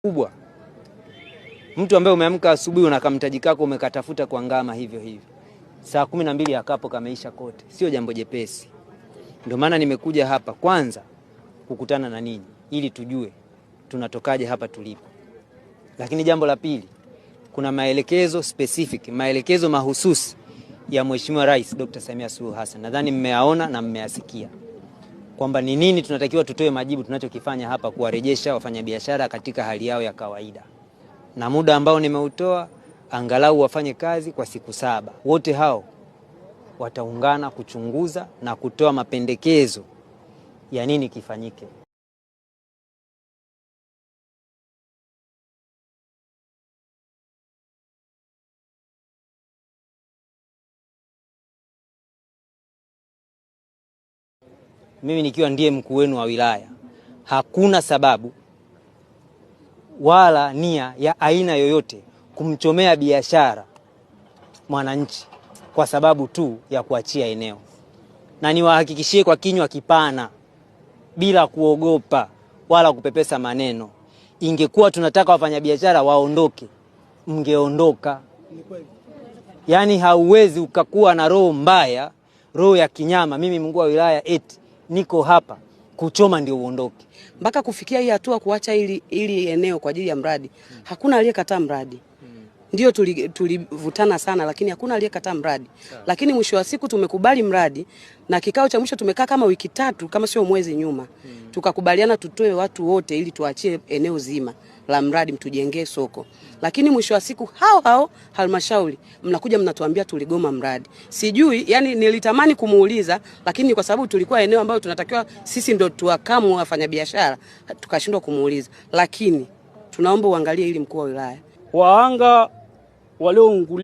kubwa. Mtu ambaye umeamka asubuhi unakamtaji kako umekatafuta kwa ngama hivyo hivyo. Saa 12 ya kapo kameisha kote. Sio jambo jepesi. Ndio maana nimekuja hapa kwanza kukutana na ninyi ili tujue tunatokaje hapa tulipo. Lakini jambo la pili, kuna maelekezo specific, maelekezo mahususi ya Mheshimiwa Rais Dr. Samia Suluhu Hassan. Nadhani mmeyaona na mmeyasikia kwamba ni nini tunatakiwa tutoe majibu tunachokifanya hapa kuwarejesha wafanyabiashara katika hali yao ya kawaida. Na muda ambao nimeutoa angalau wafanye kazi kwa siku 7. Wote hao wataungana kuchunguza na kutoa mapendekezo ya nini kifanyike. Mimi nikiwa ndiye mkuu wenu wa wilaya, hakuna sababu wala nia ya aina yoyote kumchomea biashara mwananchi kwa sababu tu ya kuachia eneo. Na niwahakikishie kwa kinywa kipana bila kuogopa wala kupepesa maneno, ingekuwa tunataka wafanyabiashara waondoke, mngeondoka. Yaani hauwezi ukakuwa na roho mbaya, roho ya kinyama, mimi mkuu wa wilaya eti niko hapa kuchoma ndio uondoke. Mpaka kufikia hii hatua kuacha ili eneo kwa ajili ya mradi, hakuna aliyekataa mradi. Ndio tulivutana sana, lakini hakuna aliyekataa mradi. Lakini mwisho wa siku tumekubali mradi, na kikao cha mwisho tumekaa kama wiki 3 kama sio mwezi nyuma. Tukakubaliana tutoe watu wote ili tuachie eneo zima la mradi mtujengee soko. Lakini mwisho wa siku hao halmashauri mnakuja mnatuambia tuligoma mradi. Sijui, yani nilitamani kumuuliza, lakini kwa sababu tulikuwa eneo ambalo tunatakiwa sisi ndio tuwakamu wafanyabiashara, tukashindwa kumuuliza. Lakini tunaomba uangalie ili mkuu wa wilaya. Waanga walioungua